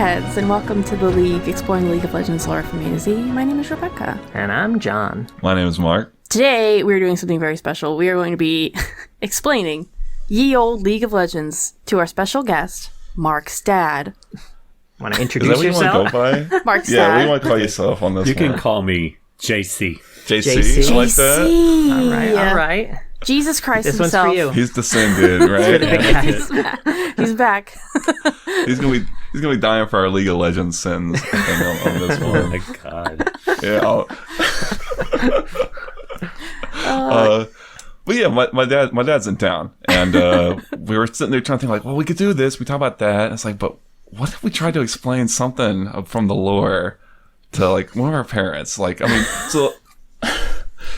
Leagueheads, and welcome to the League, exploring the League of Legends lore from A to Z. My name is Rebecca. And I'm John. My name is Mark. Today, we're doing something very special. We are going to be explaining ye old League of Legends to our special guest, Mark's dad. Want to introduce yourself? Is that what you want to go by? Mark's Yeah, dad. what do you want to call yourself on this You one? can call me JC. JC? I like that. JC. All right. Jesus Christ This himself. one's for you. He's descended, right? Yeah. He's back. He's gonna be dying for our League of Legends sins, I think, on this Oh one. my god. Yeah. But yeah, my dad's in town, and we were sitting there trying to think like, well, we could do this. We talk about that. And it's like, but what if we tried to explain something from the lore to like one of our parents? Like, I mean, so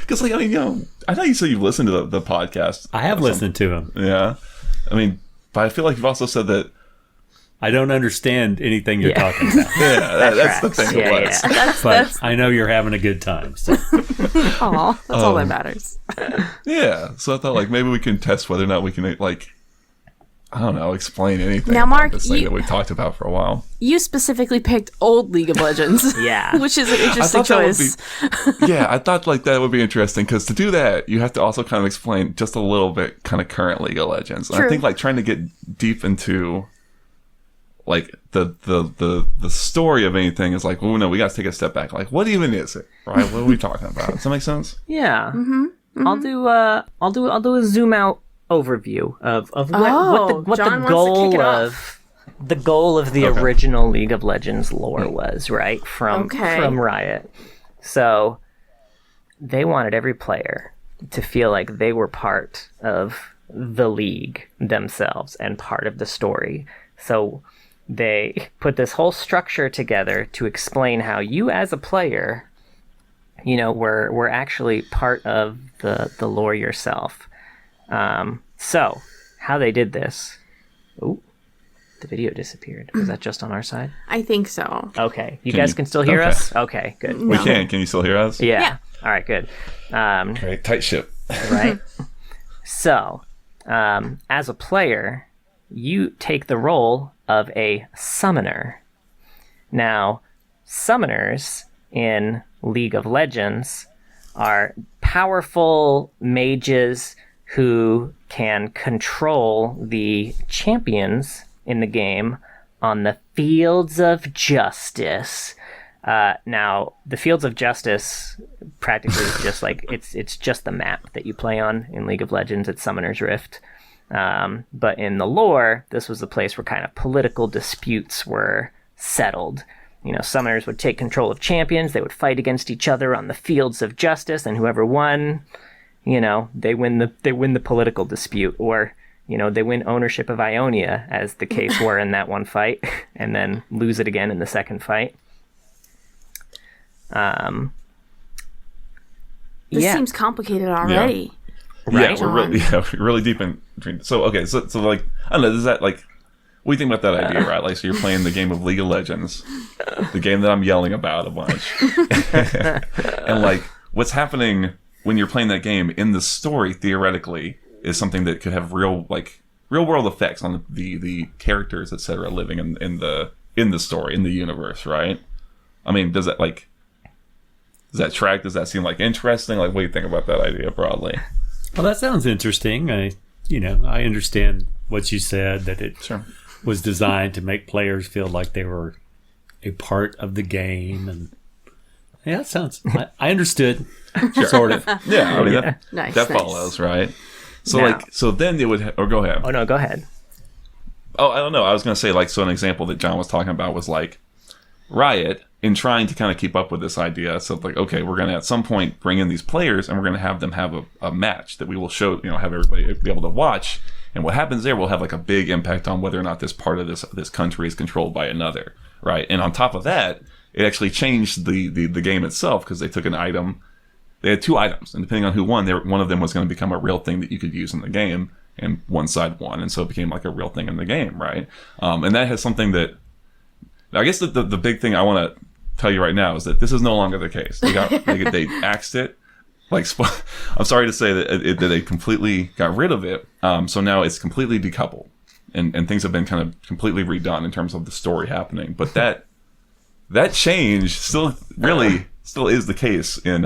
because like, I mean, you know, I know you said you've listened to the podcast. I have listened to him. Yeah, I mean, but I feel like you've also said that. I don't understand anything you're talking about. Yeah, that's the thing. Yeah. But I know you're having a good time. So. Aw, that's all that matters. Yeah, so I thought like maybe we can test whether or not we can like, I don't know, explain anything. Now, about Mark, this thing that we've talked about for a while. You specifically picked old League of Legends. Yeah. Which is an interesting I thought choice. that would be, yeah, I thought like that would be interesting because to do that, you have to also kind of explain just a little bit kind of current League of Legends. And True. I think like trying to get deep into like the story of anything is like, well, no, we got to take a step back. Like, what even is it, right? What are we talking about? Does that make sense? Yeah. Mm-hmm. I'll do a zoom out overview of what John the wants to kick it goal of the Okay. original League of Legends lore was, right? From Riot. So they wanted every player to feel like they were part of the league themselves and part of the story. So they put this whole structure together to explain how you as a player, you know, were actually part of the lore yourself. So how they did this. Oh, the video disappeared. Was that just on our side? I think so. Okay. You guys can still hear us? Okay, good. We can. Can you still hear us? Yeah. All right, good. Right, tight ship. Right? So, as a player, you take the role of a summoner. Now, summoners in League of Legends are powerful mages who can control the champions in the game on the Fields of Justice. Now, the Fields of Justice practically is just like it's just the map that you play on in League of Legends. It's Summoner's Rift. But in the lore, this was the place where kind of political disputes were settled. You know, summoners would take control of champions. They would fight against each other on the Fields of Justice, and whoever won, you know, they win the political dispute, or you know, they win ownership of Ionia, as the case were in that one fight, and then lose it again in the second fight. This seems complicated already. Right, Yeah, we're really deep in. So okay, so like I don't know. Does that like? What do you think about that idea, right? Like, so you're playing the game of League of Legends, the game that I'm yelling about a bunch, and like what's happening when you're playing that game in the story theoretically is something that could have real world effects on the characters, etc., living in the story, in the universe, right? I mean, does that track? Does that seem like interesting? Like, what do you think about that idea broadly? Well, that sounds interesting. I understand what you said, that it was designed to make players feel like they were a part of the game, and yeah, it sounds. I understood, sort of. Yeah, I mean, Nice. that follows, right? So Now- so then it would, or go ahead. Oh no, go ahead. Oh, I don't know. I was going to say, like, so an example that John was talking about was like Riot in trying to kind of keep up with this idea. So like, okay, we're going to at some point bring in these players and we're going to have them have a match that we will show, you know, have everybody be able to watch. And what happens there will have like a big impact on whether or not this part of this country is controlled by another, right? And on top of that, it actually changed the game itself because they took an item. They had two items, and depending on who won, one of them was going to become a real thing that you could use in the game, and one side won, and so it became like a real thing in the game, right? And that has something that, I guess the big thing I want to tell you right now is that this is no longer the case. They axed it. Like, I'm sorry to say that they completely got rid of it. So now it's completely decoupled. and things have been kind of completely redone in terms of the story happening. But that change still is the case in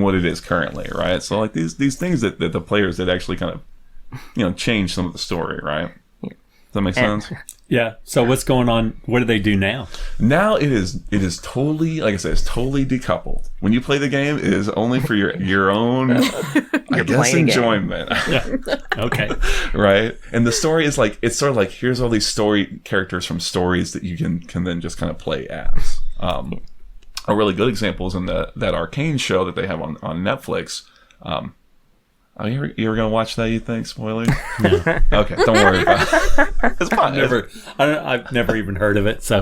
what it is currently, right? So like these things that the players did actually kind of change some of the story, right? Does that make sense? Yeah. So what's going on? What do they do now? Now it is totally, like I said, it's totally decoupled. When you play the game, it is only for your own, I guess, enjoyment. Yeah. Okay. Right? And the story is like, it's sort of like, here's all these story characters from stories that you can then just kind of play as. A really good example is in that Arcane show that they have on Netflix. You ever going to watch that, you think? Spoiler? No. Okay, don't worry about it. It's fine. I've never even heard of it, so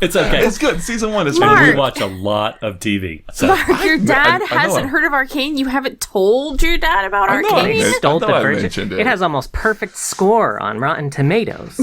it's okay. It's good. Season 1 is Mark. really We watch a lot of TV. So Mark, your dad I know hasn't it. heard of Arcane? You haven't told your dad about I know Arcane? it. Stole the I version. mentioned It has almost perfect score on Rotten Tomatoes.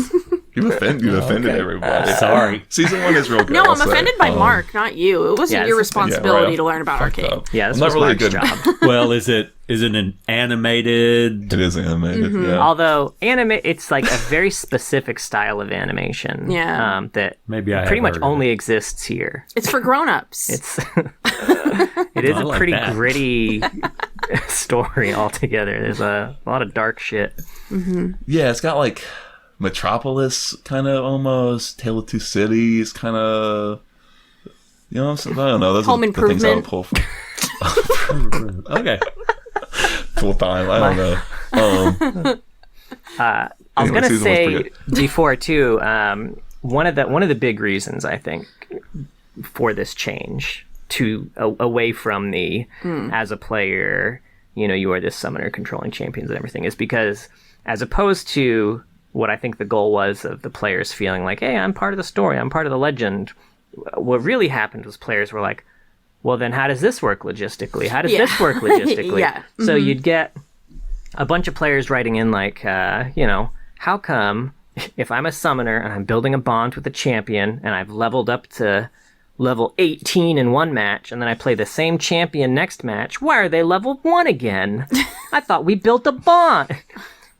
You offended everybody. sorry. Season 1 is real good. No, I'll I'm say. offended by Mark, not you. It wasn't Yes. your responsibility right. to learn about Fucked Arcane. up. Yeah, this I'm not was really Mark's good. job. Well, is it an animated? It is animated. Mm-hmm. Yeah. Although it's like a very specific style of animation. Yeah. That Maybe I pretty have much heard of only exists here. It's for grown-ups. It's it is I a like pretty that. gritty story altogether. There's a lot of dark shit. Yeah, it's got like Metropolis kind of almost, Tale of Two Cities kind of. I don't know. Those Home are the things I would Improvement. pull from Okay. full time. I don't know. I was Anyway, gonna season one's say pretty before too. One of the big reasons I think for this change to away from the as a player, you are this summoner controlling champions and everything is because as opposed to what I think the goal was of the players feeling like, hey, I'm part of the story, I'm part of the legend. What really happened was players were like, well, then how does this work logistically? How does this work logistically? Yeah. So you'd get a bunch of players writing in like, how come if I'm a summoner and I'm building a bond with a champion and I've leveled up to level 18 in one match and then I play the same champion next match, why are they level 1 again? I thought we built a bond.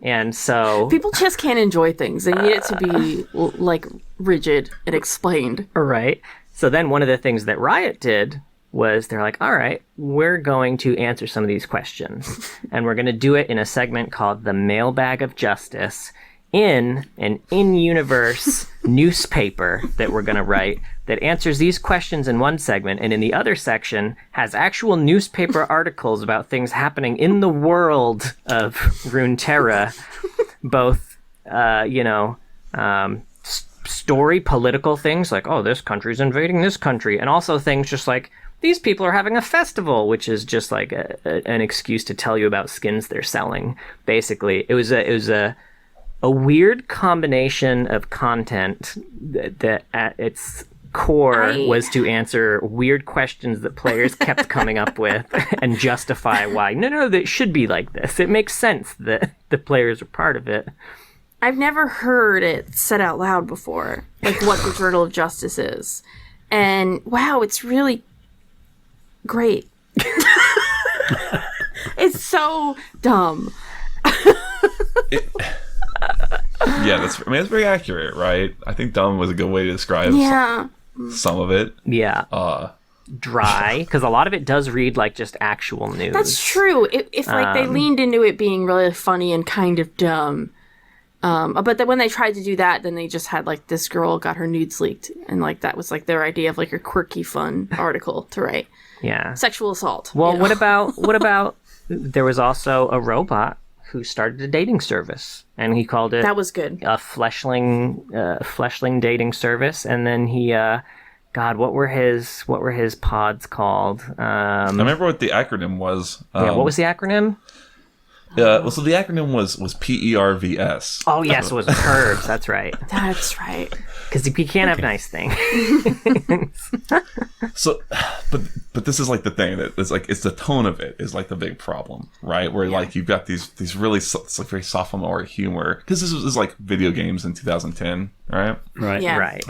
And so People just can't enjoy things. They need it to be like rigid and explained. right. So then one of the things that Riot did was they're like, all right, we're going to answer some of these questions. And we're going to do it in a segment called the Mailbag of Justice in an in-universe newspaper that we're going to write that answers these questions in one segment, and in the other section has actual newspaper articles about things happening in the world of Runeterra, both, story, political things like, oh, this country's invading this country, and also things just like, these people are having a festival, which is just like an excuse to tell you about skins they're selling. Basically, it was a weird combination of content that at its core was to answer weird questions that players kept coming up with and justify why, no, that should be like this. It makes sense that the players are part of it. I've never heard it said out loud before, like what the Journal of Justice is. And wow, it's really great. It's so dumb. Yeah, it's very accurate, right? I think dumb was a good way to describe Yeah. some of it. Yeah. Dry, because a lot of it does read like just actual news. That's true. If like they leaned into it being really funny and kind of dumb. But then when they tried to do that, then they just had like this girl got her nudes leaked, and like that was like their idea of like a quirky, fun article to write. Yeah. Sexual assault. Well, you know? what about there was also a robot who started a dating service, and he called it That was good. a fleshling dating service, and then he God, what were his pods called? I remember what the acronym was. What was the acronym? So the acronym was PERVS. Oh yes, it was pervs. That's right. That's right. Because you can't have nice things. So, but this is like the thing that it's like it's the tone of it is like the big problem, right? Where like you've got these really it's like very sophomore humor because this is like video games in 2010, right? Right. Yeah. Right.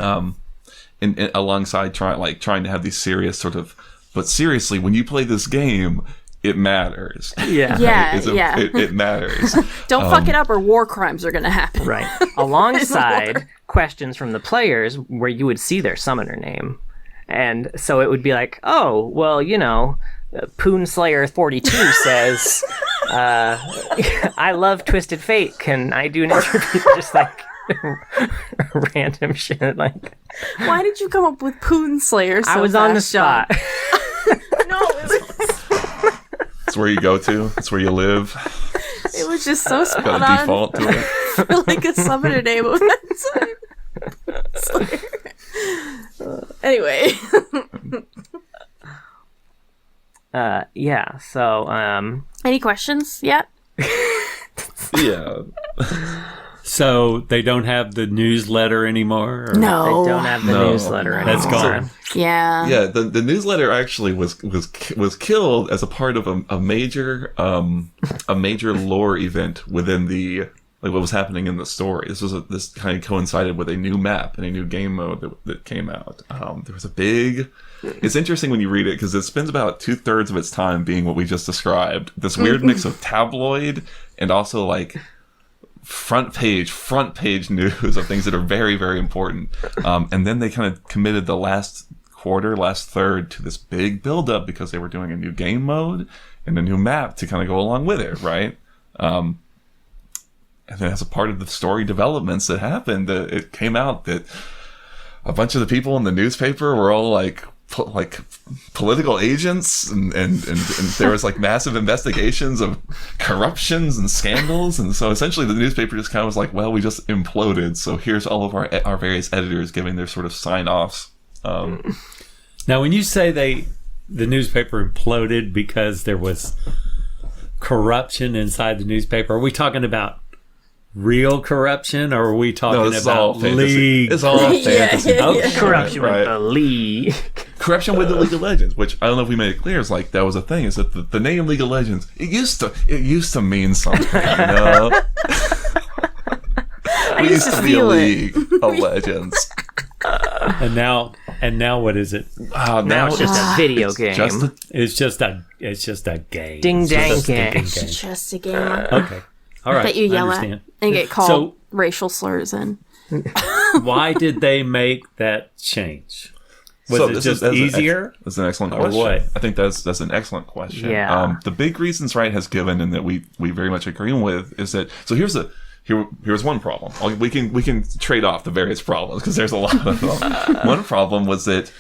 And alongside trying to have these serious sort of, but seriously, when you play this game, it matters. Yeah. Yeah, It matters. Don't fuck it up or war crimes are going to happen. Right. Alongside questions from the players where you would see their summoner name. And so it would be like, oh, well, Poonslayer 42 says, I love Twisted Fate. Can I do an interview? Just like random shit. Like, why did you come up with Poonslayer so I was fast, on the spot. No, It's where you go to. It's where you live. it was just so spot Got on. a default to it. For like a summoner name of that time. Anyway. Yeah, so, Any questions yet? Yeah. So they don't have the newsletter anymore? Or? No. they don't have the No. newsletter anymore. That's gone. Yeah. Yeah, the newsletter actually was killed as a part of a major lore event within the what was happening in the story. This kind of coincided with a new map and a new game mode that came out. There was a big. It's interesting when you read it because it spends about 2/3 of its time being what we just described. This weird mix of tabloid and also like front page news of things that are very, very important. And then they kind of committed the last third to this big build-up because they were doing a new game mode and a new map to kind of go along with it, right? And then as a part of the story developments that happened, it came out that a bunch of the people in the newspaper were all like political agents and there was like massive investigations of corruptions and scandals, and so essentially the newspaper just kind of was like, well, we just imploded, so here's all of our various editors giving their sort of sign-offs. Now when you say the newspaper imploded because there was corruption inside the newspaper, are we talking about real corruption, or are we talking about league? It's all fantasy. Corruption Right. with the league. Corruption with the League of Legends, which I don't know if we made it clear, is like that was a thing. Is that the name League of Legends? It used to mean something. I We used used to to be a feel it. League of Legends. And now what is it? Now it's just a video game. Just It's just a game. Ding It's just dang a stinking game. game. It's just a game Okay. All right. that you I yell at understand. and get called So- racial slurs in. Why did they make that change? Was it just easier? That's an excellent Or question. what? I think that's an excellent question. Yeah. The big reasons Riot has given and that we very much agree with is that. So here's one problem. We can trade off the various problems because there's a lot of them. One problem was that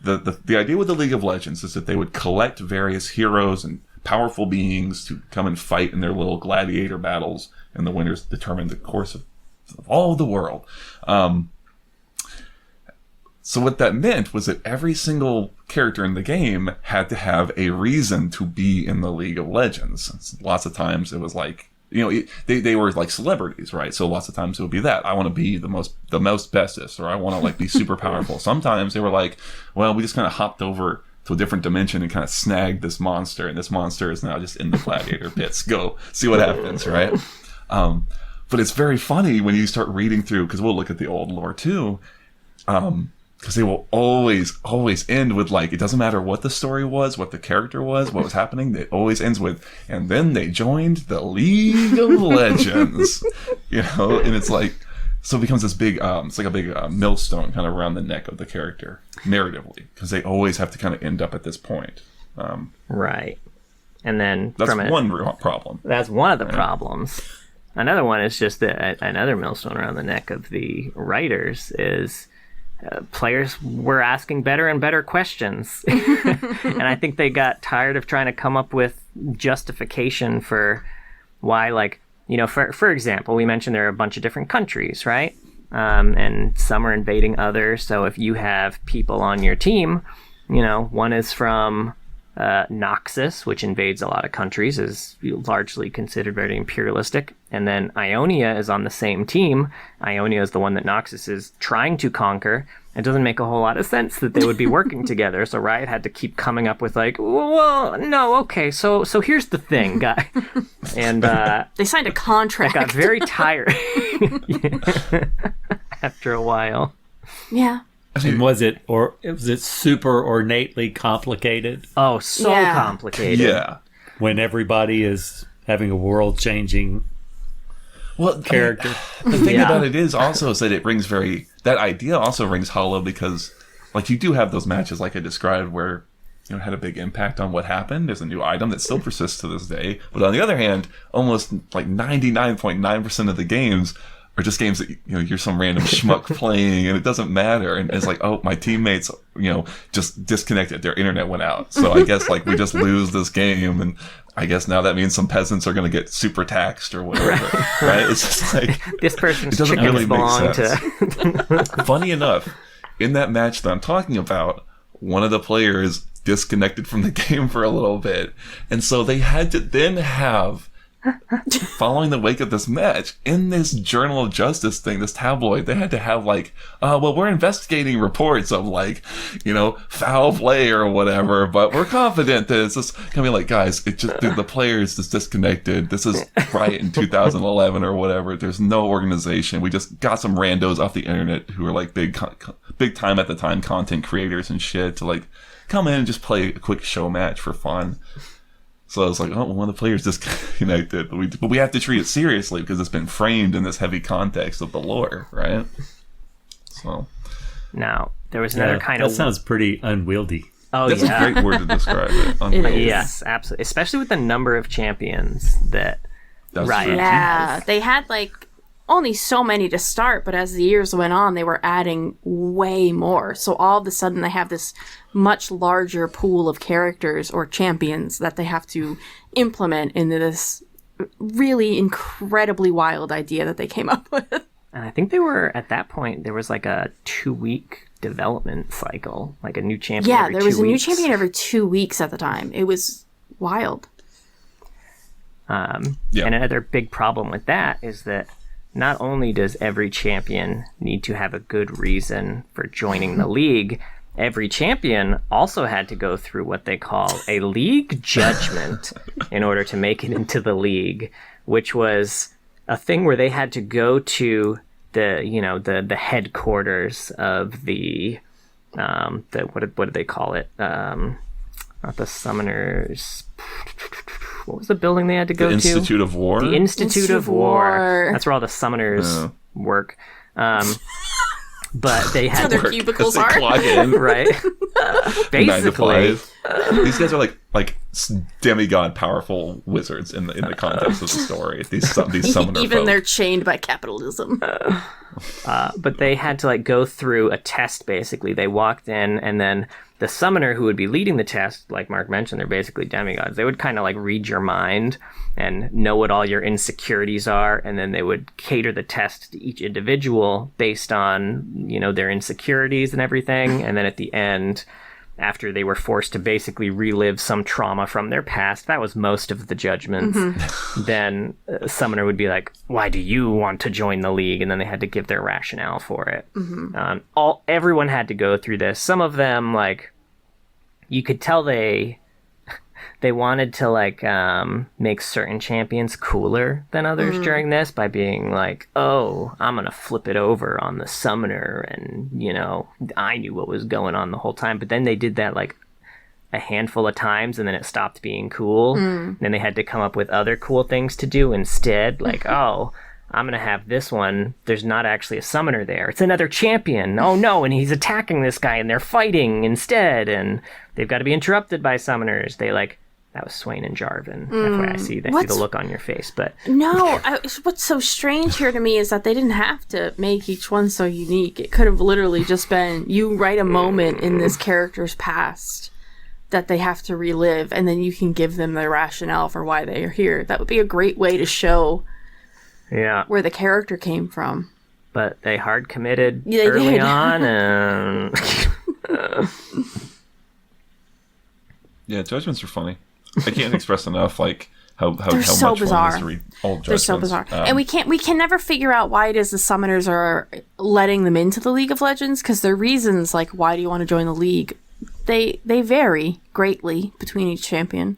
the idea with the League of Legends is that they would collect various heroes and powerful beings to come and fight in their little gladiator battles, and the winners determine the course of all the world. So what that meant was that every single character in the game had to have a reason to be in the League of Legends. Lots of times it was like, they were like celebrities, right? So lots of times it would be that I want to be the most bestest, or I want to like be super powerful. Sometimes they were like, well, we just kind of hopped over to a different dimension and kind of snagged this monster, and this monster is now just in the gladiator pits. Go see what happens, right? But it's very funny when you start reading through, because we'll look at the old lore too, because they will always end with like, it doesn't matter what the story was, what the character was, what was happening, it always ends with, and then they joined the League of Legends, and it's like, so it becomes this big, it's like a big millstone kind of around the neck of the character, narratively, because they always have to kind of end up at this point. Right. And then That's from one problem. That's one of the problems. Another one is just that another millstone around the neck of the writers is players were asking better and better questions. And I think they got tired of trying to come up with justification for why, like, for example, we mentioned there are a bunch of different countries, right? And some are invading others. So if you have people on your team, one is from Noxus, which invades a lot of countries, is largely considered very imperialistic. And then Ionia is on the same team. Ionia is the one that Noxus is trying to conquer. It doesn't make a whole lot of sense that they would be working together. So Riot had to keep coming up with like, well, no, okay, so here's the thing, guy. And They signed a contract. got very tired after a while. Yeah. And was it super ornately complicated? Oh, so Yeah. complicated. Yeah. when everybody is having a world-changing character. The thing about it is that it rings that idea also rings hollow because, like, you do have those matches like I described where, you know, it had a big impact on what happened. There's a new item that still persists to this day. But on the other hand, almost like 99.9% of the games are just games that, you know, you're some random schmuck playing and it doesn't matter. And it's like, oh, my teammates, you know, just disconnected. Their internet went out. So I guess, like, we just lose this game. And I guess now that means some peasants are going to get super taxed or whatever. Right? It's just like, this person's it doesn't chickens really make belong sense. to... Funny enough, in that match that I'm talking about, one of the players disconnected from the game for a little bit. And so they had to then have, following the wake of this match, in this Journal of Justice thing, this tabloid, they had to have like, well, we're investigating reports of, like, you know, foul play or whatever, but we're confident that it's just gonna be like, guys, it just, the players just disconnected. This is Riot in 2011 or whatever. There's no organization. We just got some randos off the internet who are like big time at the time content creators and shit to, like, come in and just play a quick show match for fun. So I was like, oh, one of the players disconnected. But we have to treat it seriously because it's been framed in this heavy context of the lore, right? So. Now, there was another kind that of... That sounds pretty unwieldy. Oh, That's yeah. a great word to describe it. Unwieldy. Yes, absolutely. Especially with the number of champions that Riot has. Yeah, they had, like, only so many to start, but as the years went on, they were adding way more. So all of a sudden, they have this much larger pool of characters or champions that they have to implement into this really incredibly wild idea that they came up with. And I think they were, at that point, there was like a 2-week development cycle, like a new champion every 2 weeks. Yeah, there was a new champion every 2 weeks at the time. It was wild. And another big problem with that is that not only does every champion need to have a good reason for joining the league, every champion also had to go through what they call a league judgment in order to make it into the league, which was a thing where they had to go to the headquarters of the what do they call it? Not the Summoners. What was the building they had to go to? The Institute of War? The Institute of War. That's where all the Summoners work. But they had That's where their cubicles are. Clock in. Right. Basically. These guys are like demigod powerful wizards in the context of the story. These summoner Even folk. they're chained by capitalism. But they had to, like, go through a test, basically. They walked in, and then the summoner who would be leading the test, like Mark mentioned, they're basically demigods. They would kind of, like, read your mind and know what all your insecurities are, and then they would cater the test to each individual based on, you know, their insecurities and everything. And then at the end, after they were forced to basically relive some trauma from their past, that was most of the judgments, then a summoner would be like, why do you want to join the league? And then they had to give their rationale for it. Everyone had to go through this. Some of them, like, you could tell they wanted to, like, make certain champions cooler than others during this by being like, oh, I'm gonna flip it over on the summoner, and, you know, I knew what was going on the whole time. But then they did that, like, a handful of times, and then it stopped being cool. Then they had to come up with other cool things to do instead, like, oh, I'm gonna have this one, there's not actually a summoner there, it's another champion, oh no, and he's attacking this guy and they're fighting instead, and they've got to be interrupted by summoners. They, like, that was Swain and Jarvan. FYI, I see the look on your face, but... No, what's so strange here to me is that they didn't have to make each one so unique. It could have literally just been, you write a moment in this character's past that they have to relive, and then you can give them the rationale for why they are here. That would be a great way to show where the character came from. But they hard committed They early did. on, and... Yeah, judgments are funny. I can't express enough, like, how so much bizarre. one is to read all judgments. They're so bizarre. And we can never figure out why it is the summoners are letting them into the League of Legends, because their reasons, like, why do you want to join the league, they vary greatly between each champion.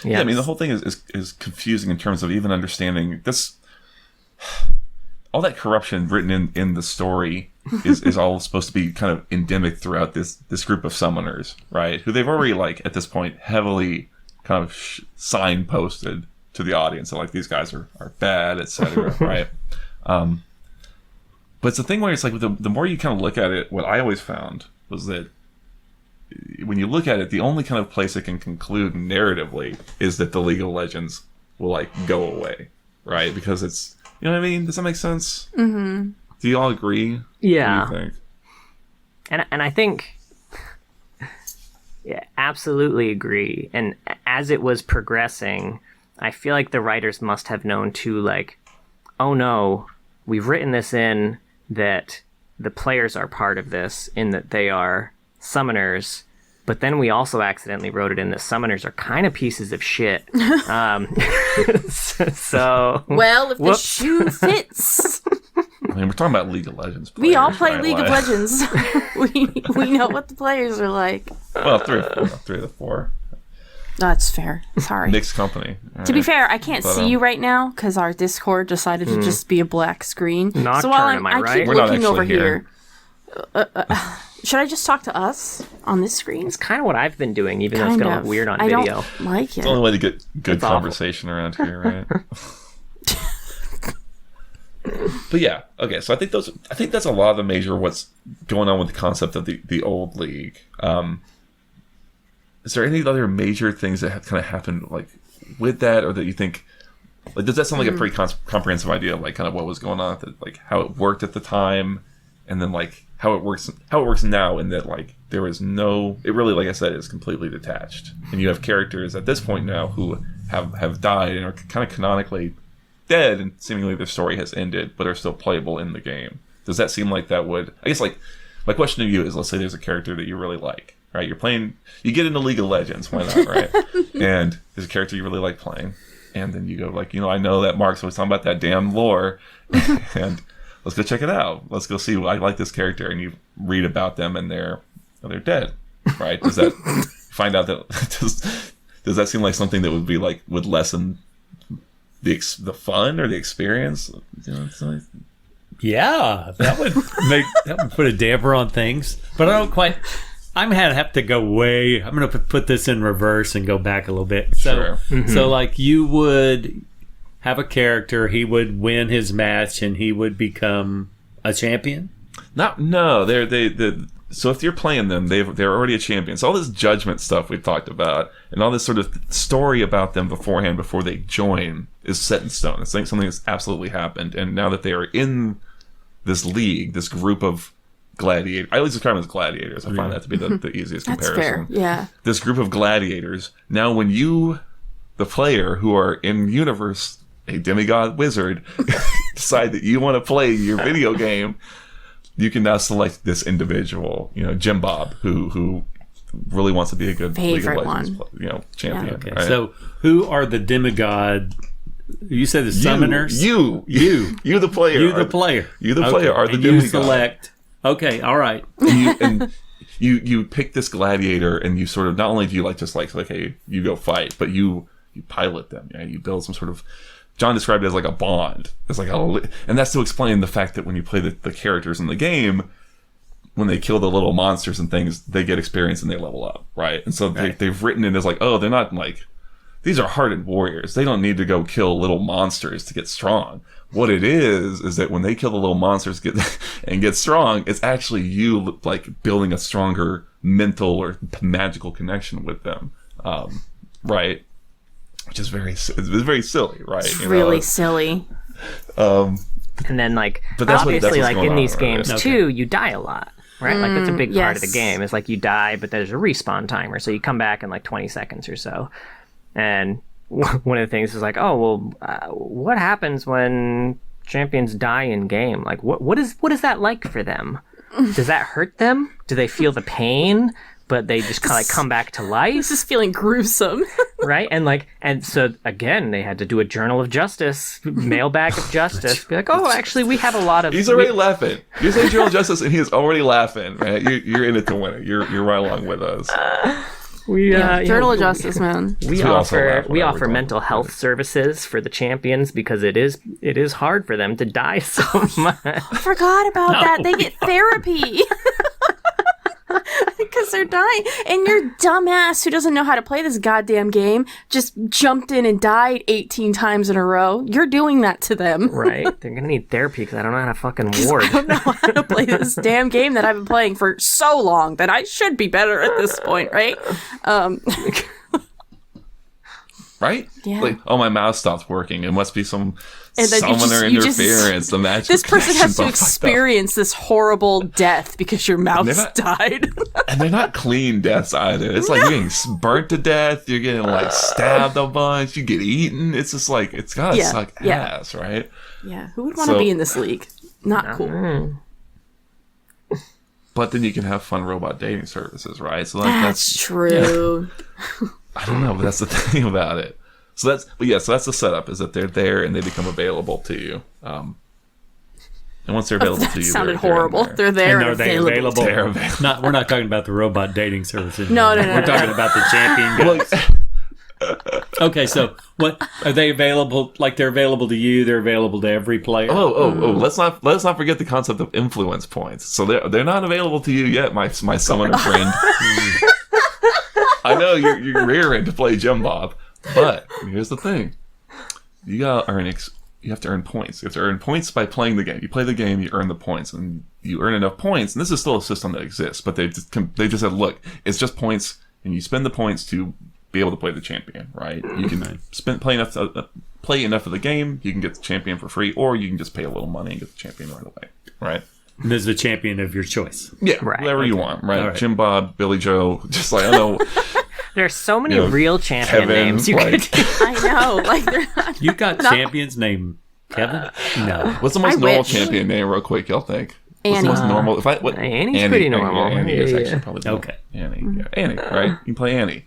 Yeah, I mean, the whole thing is confusing in terms of even understanding this. All that corruption written in the story is all supposed to be kind of endemic throughout this group of summoners, right? Who they've already, like, at this point, heavily kind of signposted to the audience that like these guys are bad, etc. Right? But it's the thing where it's like the more you kind of look at it, what I always found was that when you look at it, the only kind of place it can conclude narratively is that the League of Legends will like go away, right? Because it's, you know what I mean? Does that make sense? Mm-hmm. Do you all agree? Yeah. What do you think? And I think, yeah, absolutely agree. And as it was progressing, I feel like the writers must have known too, like, oh no, we've written this in that the players are part of this, in that they are summoners, but then we also accidentally wrote it in that summoners are kind of pieces of shit. So well, if whoops. the shoe fits. I mean, we're talking about League of Legends players, We all play right? League of Legends. we know what the players are like. Well, three of the four. That's fair. Sorry. Mixed company. All To be right. fair, I can't see you right now because our Discord decided to just be a black screen. Nocturne, so while am I I right? keep We're not looking over actually here, should I just talk to us on this screen? It's kind of what I've been doing, even though it's going to look weird on I video. don't like it. It's the only way to get good It's awful. conversation around here, right? But yeah, okay. So I think that's a lot of the major what's going on with the concept of the old league. Is there any other major things that have kind of happened like with that, or that you think like does that sound like a pretty comprehensive idea of like kind of what was going on, like how it worked at the time, and then like how it works now, in that like there is no, it really, like I said, is completely detached, and you have characters at this point now who have died and are kind of canonically dead, and seemingly their story has ended, but are still playable in the game. Does that seem like that would, I guess, like my question to you is, let's say there's a character that you really like, right? You're playing, you get into League of Legends, why not, right? And there's a character you really like playing, and then you go like, I know that Mark's always talking about that damn lore, and let's go check it out. Let's go see, I like this character, and you read about them, and they're dead, right? Does that find out that does that seem like something that would be like would lessen the fun or the experience? It's like, Yeah, that would put a damper on things. But I don't quite. I'm gonna have to go way. I'm gonna put this in reverse and go back a little bit. So, Sure. So like you would have a character. He would win his match, and he would become a champion. So if you're playing them, they're already a champion. So all this judgment stuff we've talked about, and all this sort of story about them beforehand, before they join, is set in stone. It's like something that's absolutely happened. And now that they are in this league, this group of gladiators, I always describe them as gladiators. I find that to be the easiest That's comparison. fair. Yeah. This group of gladiators, now when you, the player, who are in universe, a demigod wizard, decide that you want to play your video game, you can now select this individual, Jim Bob, who really wants to be a good Favorite League of Legends, one. champion. Yeah. Okay, right? so who are the demigod? You said the summoners. You the player. You the player. You the player are the and demigod. you select. Okay, all right. And you pick this gladiator, and you sort of, not only do you just okay, you go fight, but you pilot them. You build some sort of, John described it as like a bond. It's like and that's to explain the fact that when you play the characters in the game, when they kill the little monsters and things, they get experience and they level up, right? And so they've written it as like, oh, they're not like, these are hardened warriors. They don't need to go kill little monsters to get strong. What it is that when they kill the little monsters and get strong, it's actually you like building a stronger mental or magical connection with them, right? Which is it's very silly, right? It's really silly. And then, but that's obviously, what's going in on, these right? games Okay. too, you die a lot, right? That's a big part of the yes. game. It's like you die, but there's a respawn timer, so you come back in 20 seconds or so. And one of the things is like, oh well, what happens when champions die in game? Like, what is that like for them? Does that hurt them? Do they feel the pain? But they just kind of come back to life. This is feeling gruesome. Right? And so again, they had to do a Journal of Justice, mailbag of justice. Be like, oh, actually, we have a lot of. He's already laughing. You say Journal of Justice, and he is already laughing. Right? You're in it to win it. You're right along with us. Journal of Justice, man. We also offer laugh whenever we're mental talking health about it. services for the champions because it is hard for them to die so much. I forgot about that. They get therapy. Because players are dying. And your dumbass who doesn't know how to play this goddamn game just jumped in and died 18 times in a row. You're doing that to them. Right. They're going to need therapy because I don't know how to fucking ward. I don't know how to play this damn game that I've been playing for so long that I should be better at this point, right? Right? Yeah. Like, oh, my mouse stopped working. It must be some And then summoner interference. The magic this person has to connection experience this horrible death because your mouse died. And they're not clean deaths either. It's like you're getting burnt to death. You're getting like stabbed a bunch. You get eaten. It's just like, it's gotta suck ass, right? Yeah. Who would want to be in this league? Not cool. But then you can have fun robot dating services, right? So like, that's true. I don't know, but that's the thing about it. So that's the setup, is that they're there and they become available to you. And once they're available to you, sounded horrible. They're there and are they available? They're available. We're not talking about the robot dating services. No. We're talking about the champion guys. Okay, so what are they available? Like they're available to you? They're available to every player? Oh! Let's not forget the concept of influence points. So they're not available to you yet, my summoner friend. I know you're rearing to play Jim Bob, but here's the thing: you gotta earn. You have to earn points. You have to earn points by playing the game. You play the game, you earn the points, and you earn enough points. And this is still a system that exists, but they just said, look, it's just points, and you spend the points to be able to play the champion. Right? You can play enough of the game. You can get the champion for free, or you can just pay a little money and get the champion right away. Right? And there's a champion of your choice. Yeah, whoever you want. Right? Jim Bob, Billy Joe. Just like I know. There's so many real champion Kevin, names you could do. I know. Like they're not. You got champions named Kevin? No. What's the most normal champion name, real quick? Y'all think? What's Annie. the most normal? Annie's pretty normal. Annie is actually probably okay. Annie, yeah. Annie, right? You can play Annie.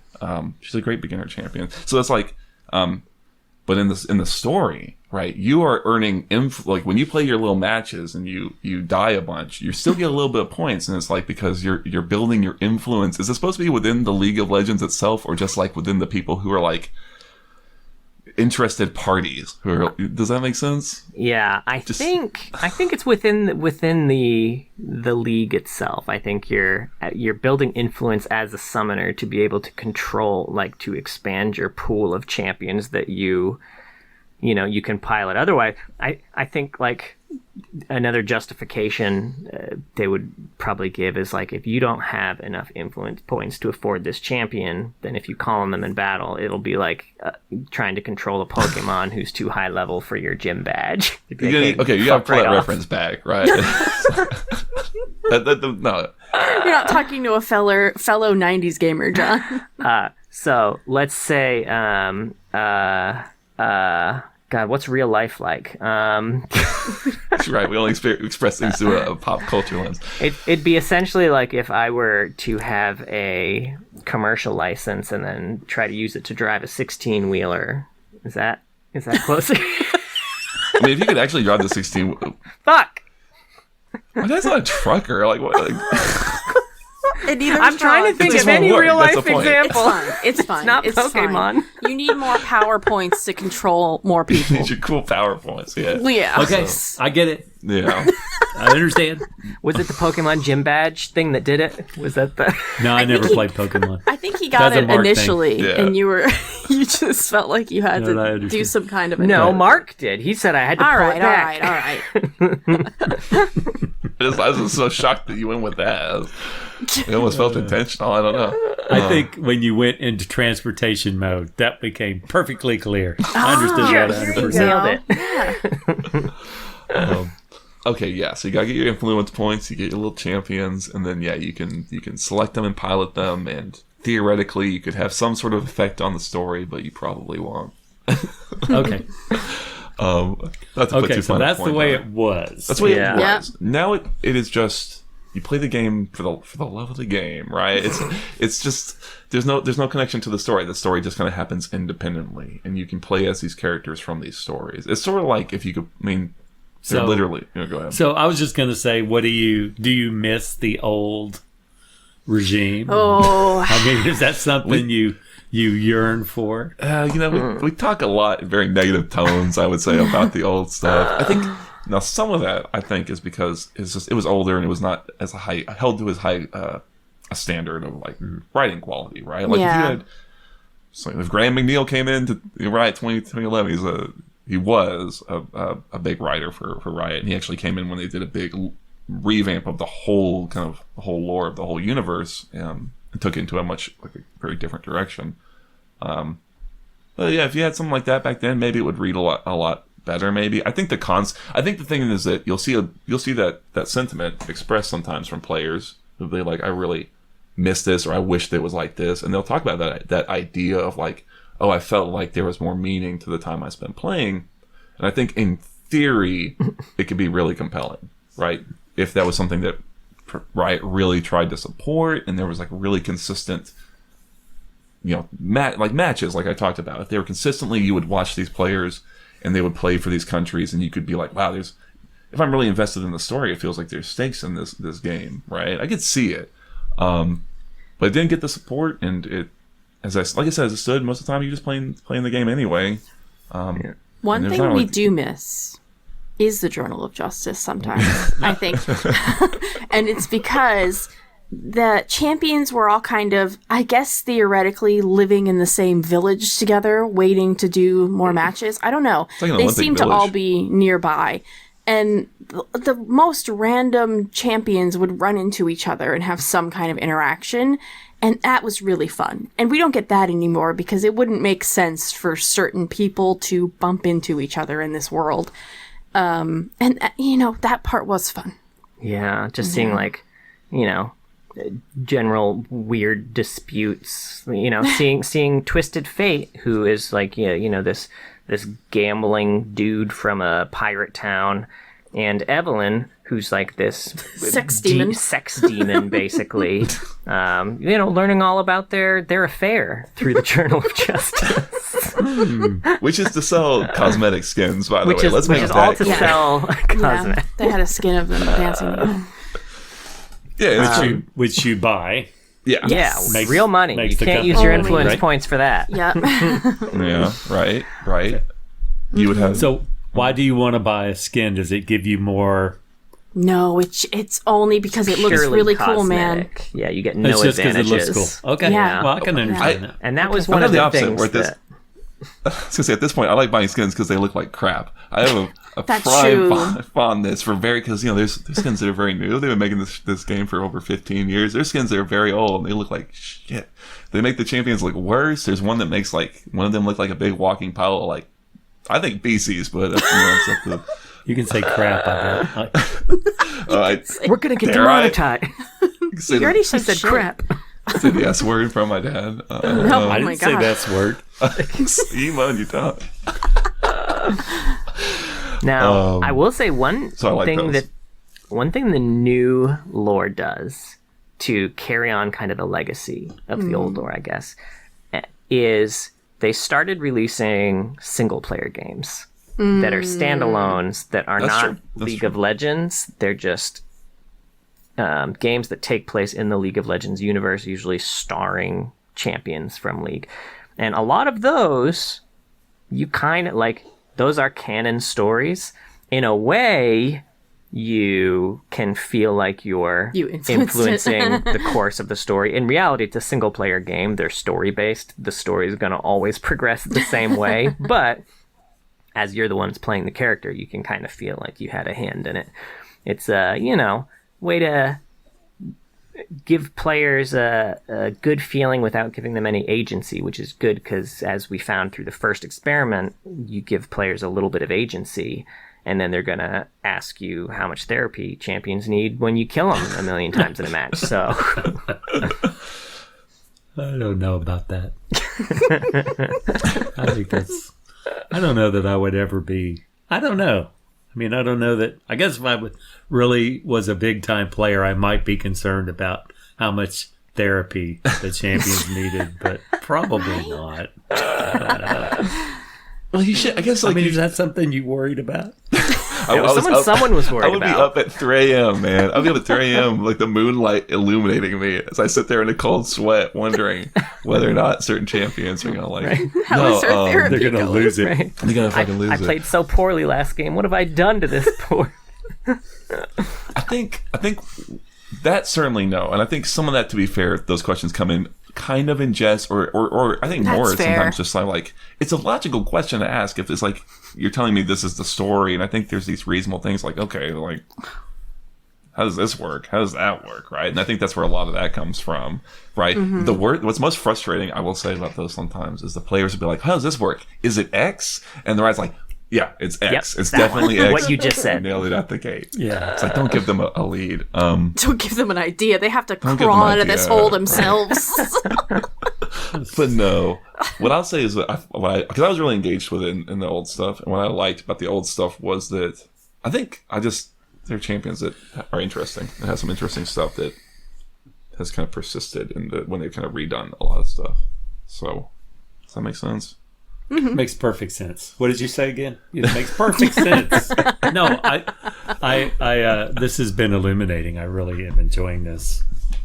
She's a great beginner champion. So it's like, but in the story, right? You are earning like when you play your little matches and you die a bunch, you still get a little bit of points, and it's like because you're building your influence. Is it supposed to be within the League of Legends itself, or just like within the people who are like interested parties? Does that make sense? Yeah, I think it's within the league itself. I think you're building influence as a summoner to be able to control, like to expand your pool of champions that you can pilot. Otherwise, I think like another justification they would probably give is like, if you don't have enough influence points to afford this champion, then if you call on them in battle, it'll be like trying to control a Pokemon who's too high level for your gym badge. You gotta pull that reference back, right? No. You're not talking to a fellow 90s gamer, John. So let's say God, what's real life like? Right, we only express things through a pop culture lens. It'd be essentially like if I were to have a commercial license and then try to use it to drive a 16-wheeler. Is that closer? I mean, if you could actually drive the 16... Fuck! Well, that's not a trucker. Like what? Like... I'm trying to think of any real life example. It's fine. It's not Pokemon. Fine. You need more power points to control more people. You need your cool power points. Yeah. Yeah. Okay, so, I get it. Yeah. I understand. Was it the Pokemon gym badge thing that did it? Was that the? No, I never played Pokemon. I think he got it initially, and you just felt like you had to do some kind of. No, Mark did. He said I had to pull it back. All right. I was so shocked that you went with that. It almost felt intentional. I don't know. I think when you went into transportation mode, that became perfectly clear. I understood that 100%. Nailed it. Okay, yeah. So you gotta get your influence points. You get your little champions, and then you can select them and pilot them, and theoretically you could have some sort of effect on the story, but you probably won't. Okay. So that's the way it was. That's the way it was. Yeah. Now it is just you play the game for the love of the game, right? It's just there's no connection to the story. The story just kind of happens independently, and you can play as these characters from these stories. It's sort of like if you could, literally. Go ahead. So I was just going to say, do you miss the old regime? Oh, I mean, is that something you yearn for? We talk a lot in very negative tones, I would say, about the old stuff. I think now some of that I think is because it was older and it was not as held to as high a standard of like writing quality, right? Like if you had, so if Graham McNeil came in to Riot 2011, he was a big writer for Riot, and he actually came in when they did a big revamp of the whole lore of the whole universe, and took it into a very different direction. But yeah, if you had something like that back then, maybe it would read a lot better. Maybe I think the thing is that you'll see that sentiment expressed sometimes from players who they like, I really miss this, or I wish that it was like this, and they'll talk about that idea of like, oh, I felt like there was more meaning to the time I spent playing. And I think in theory it could be really compelling, right? If that was something that Riot really tried to support, and there was like really consistent, matches, like I talked about. If they were consistently, you would watch these players and they would play for these countries, and you could be like, wow, if I'm really invested in the story, it feels like there's stakes in this game, right? I could see it. But it didn't get the support, and it, like I said, as it stood, most of the time you're just playing the game anyway. One thing we do miss is the Journal of Justice sometimes, I think. And it's because the champions were all kind of, I guess, theoretically living in the same village together, waiting to do more matches. I don't know. Like they seem to all be nearby. And the most random champions would run into each other and have some kind of interaction. And that was really fun. And we don't get that anymore because it wouldn't make sense for certain people to bump into each other in this world. And, that part was fun. Yeah, just seeing, like, general weird disputes. Seeing Twisted Fate, who is, like, this gambling dude from a pirate town, and Evelyn, who's like this sex demon, basically. Learning all about their affair through the Journal of Justice, which is to sell cosmetic skins, by the way. Which is all to sell cosmetic. Yeah, they had a skin of them dancing. Yeah, which you buy. Yeah, yes. Real money. You can't use your influence points for that. Yeah. Yeah. Right. You would have. So why do you want to buy a skin? Does it give you more? No, it's only because it looks really cool, man. Yeah, you get no it's just advantages. It looks cool. Okay, yeah. Well, I can understand that. And that was one of the things that... I was gonna say, at this point, I like buying skins because they look like crap. I have a prime fondness for because there's skins that are very new. They've been making this game for over 15 years. There's skins that are very old and they look like shit. They make the champions look worse. There's one that makes one of them look like a big walking pile of I think BCs, but that's up to. You can say crap on that. We're gonna get demonetized. You already said crap. I said the S word from my dad. No, I didn't say that word. Simon, you don't. Now, I will say one thing the new lore does to carry on kind of the legacy of the old lore, I guess, is they started releasing single player games that are standalones that are not League of Legends. They're just games that take place in the League of Legends universe, usually starring champions from League. And a lot of those, you kind of those are canon stories. In a way, you can feel like you're influencing the course of the story. In reality, it's a single player game. They're story based. The story is going to always progress the same way. But as you're the ones playing the character, you can kind of feel like you had a hand in it. It's a, way to give players a good feeling without giving them any agency, which is good because, as we found through the first experiment, you give players a little bit of agency, and then they're going to ask you how much therapy champions need when you kill them 1,000,000 times in a match. So I don't know about that. I don't know that I would ever be. I don't know. I mean, I don't know that. I guess if I really was a big time player, I might be concerned about how much therapy the champions needed, but probably not. Well, you should. I guess. Is that something you worried about? Someone was worried about. I would be up at 3 a.m., man. I'd be up at 3 a.m., the moonlight illuminating me as I sit there in a cold sweat, wondering whether or not certain champions are gonna they're gonna lose it. Right. They're gonna fucking lose it. I played so poorly last game. What have I done to this poor? I think That certainly no. And I think some of that, to be fair, those questions come in kind of in jest, or I think more That's fair. sometimes just like it's a logical question to ask if it's like you're telling me this is the story, and I think there's these reasonable things like, okay, like how does this work? How does that work? Right? And I think that's where a lot of that comes from, right? Mm-hmm. What's most frustrating, I will say about those sometimes, is the players will be like, how does this work? Is it X? And the writer's like, yeah, it's X. Yep, it's definitely X. What you just said. Nailed it at the gate. Yeah. It's like, don't give them a lead. Don't give them an idea. They have to give them crawl an out of this idea, hole right. themselves. But no, what I'll say is that because I was really engaged with it in the old stuff, and what I liked about the old stuff was that I think they're champions that are interesting. It has some interesting stuff that has kind of persisted when they've kind of redone a lot of stuff. So, does that make sense? Mm-hmm. Makes perfect sense. What did you say again? It makes perfect sense. No, I this has been illuminating. I really am enjoying this.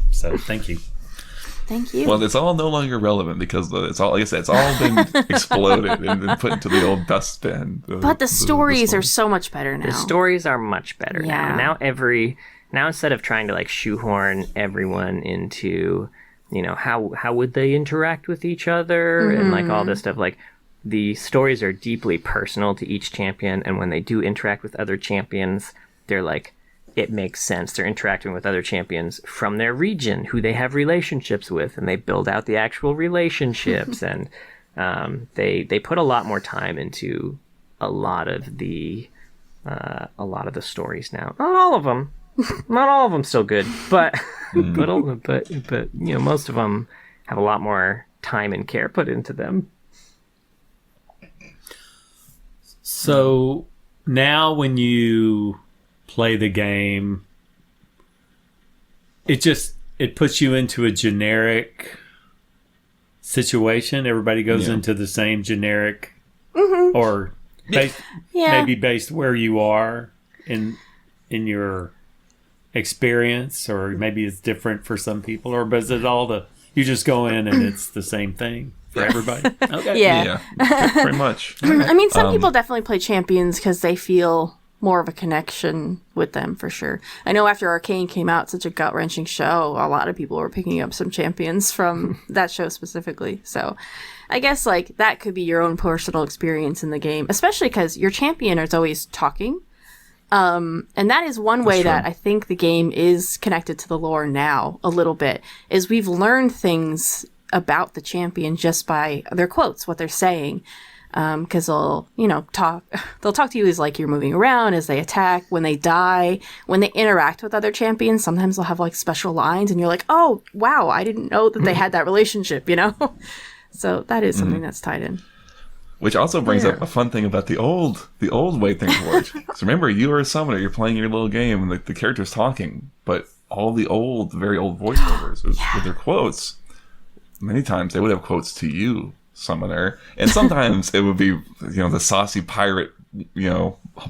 So thank you. Thank you. Well, it's all no longer relevant because it's all, like I said, it's all been exploded and then put into the old dustbin. But the stories are so much better now. The stories are much better Yeah. now. Now instead of trying to like shoehorn everyone into, how would they interact with each other and like all this stuff, like the stories are deeply personal to each champion, and when they do interact with other champions, they're like, it makes sense. They're interacting with other champions from their region who they have relationships with, and they build out the actual relationships. And they put a lot more time into a lot of the stories now. Not all of them. Not all of them still good, but most of them have a lot more time and care put into them. So now when you play the game, it puts you into a generic situation. Everybody goes into the same generic or maybe based where you are in your experience, or maybe it's different for some people, or is it you just go in and it's the same thing for everybody? Okay. Yeah. Pretty much. I mean, some people definitely play champions because they feel more of a connection with them, for sure. I know after Arcane came out, such a gut-wrenching show, a lot of people were picking up some champions from that show specifically. So I guess like that could be your own personal experience in the game, especially because your champion is always talking. And that is one way that I think the game is connected to the lore now a little bit, is we've learned things about the champion just by their quotes, what they're saying. Because they'll talk to you as like you're moving around, as they attack, when they die, when they interact with other champions. Sometimes they'll have like special lines and you're like, oh wow, I didn't know that they had that relationship, So that is something that's tied in. Which also brings up a fun thing about the old way things worked. So remember, you are a summoner, you're playing your little game, and the character's talking, but all the very old voiceovers with their quotes, many times they would have quotes to you, summoner, and sometimes it would be the saucy pirate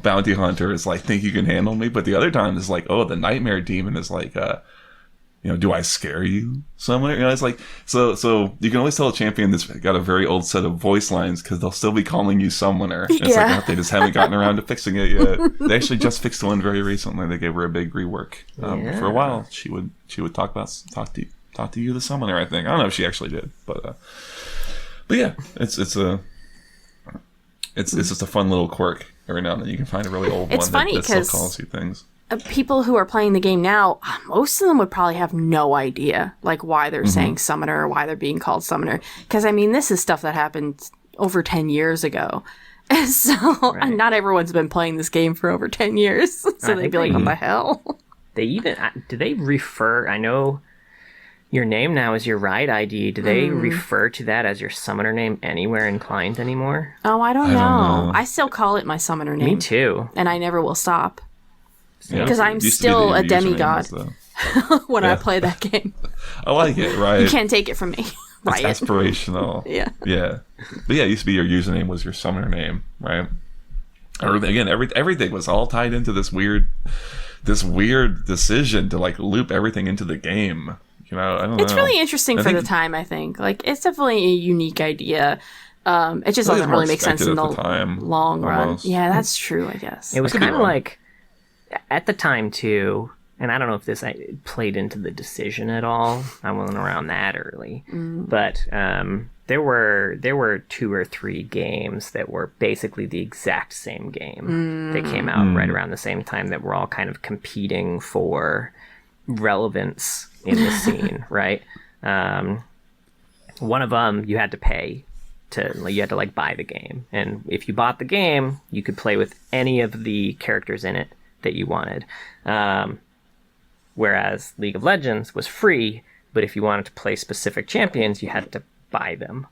bounty hunter is like, think you can handle me, but the other time it's like, oh, the nightmare demon is like do I scare you, summoner? It's like so you can always tell a champion that's got a very old set of voice lines because they'll still be calling you summoner. It's like they just haven't gotten around to fixing it yet. They actually just fixed one very recently. They gave her a big rework. For a while she would talk to you, the summoner, I think. I don't know if she actually did, but yeah, it's just a fun little quirk. Every now and then you can find a really old It's one funny that still calls you things. People who are playing the game now, most of them would probably have no idea like why they're saying summoner or why they're being called summoner. Because I mean, this is stuff that happened over 10 years ago. So not everyone's been playing this game for over 10 years. So they'd be like, what the hell? Do they refer, I know your name now is your ride ID. Do they refer to that as your summoner name anywhere in Client anymore? Oh, I don't know. I still call it my summoner name. Me too. And I never will stop. Yeah. Because I'm Used to be still that a your username demigod was when I play that game. I like it, right? You can't take it from me. It's Riot. aspirational. Yeah. But yeah, it used to be your username was your summoner name, right? Or again, everything was all tied into this weird decision to like loop everything into the game. I don't know. It's really interesting for the time, I think. Like, it's definitely a unique idea. It just doesn't really make sense in the long run. almost. Yeah, that's true, I guess. It was kind of like, at the time too, and I don't know if this played into the decision at all. I wasn't around that early, but there were 2 or 3 games that were basically the exact same game. They came out right around the same time that were all kind of competing for relevance in the scene, right? One of them you had to pay you had to like buy the game, and if you bought the game, you could play with any of the characters in it that you wanted. Whereas League of Legends was free, but if you wanted to play specific champions, you had to buy them.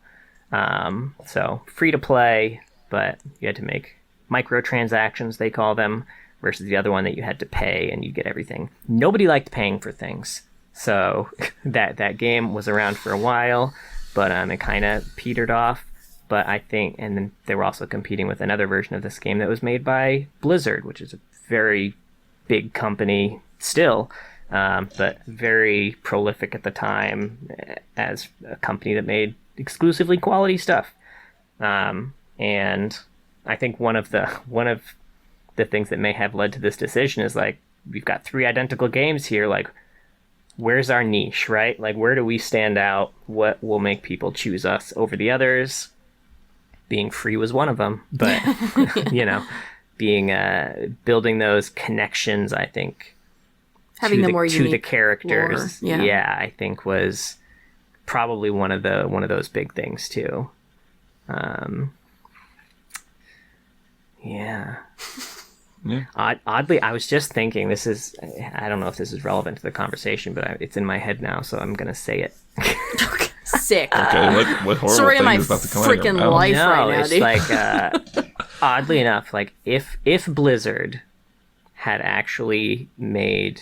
So free to play, but you had to make microtransactions, they call them, versus the other one that you had to pay and you get everything. Nobody liked paying for things. So that game was around for a while, but it kind of petered off. But I think, and then they were also competing with another version of this game that was made by Blizzard, which is a very big company still, but very prolific at the time as a company that made exclusively quality stuff. And I think one of the things that may have led to this decision is like, we've got 3 identical games here, like, where's our niche, right? Like, where do we stand out? What will make people choose us over the others? Being free was one of them, but building those connections, I think, having the more to unique the characters, lore. Yeah. I think was probably one of those big things too. Yeah. Oddly, I was just thinking, I don't know if this is relevant to the conversation, but it's in my head now, so I'm gonna say it. Sick. Okay, what horrible Story of thing my is about to come out of your freaking mouth? life No, right now, it's dude. like, oddly enough, like if Blizzard had actually made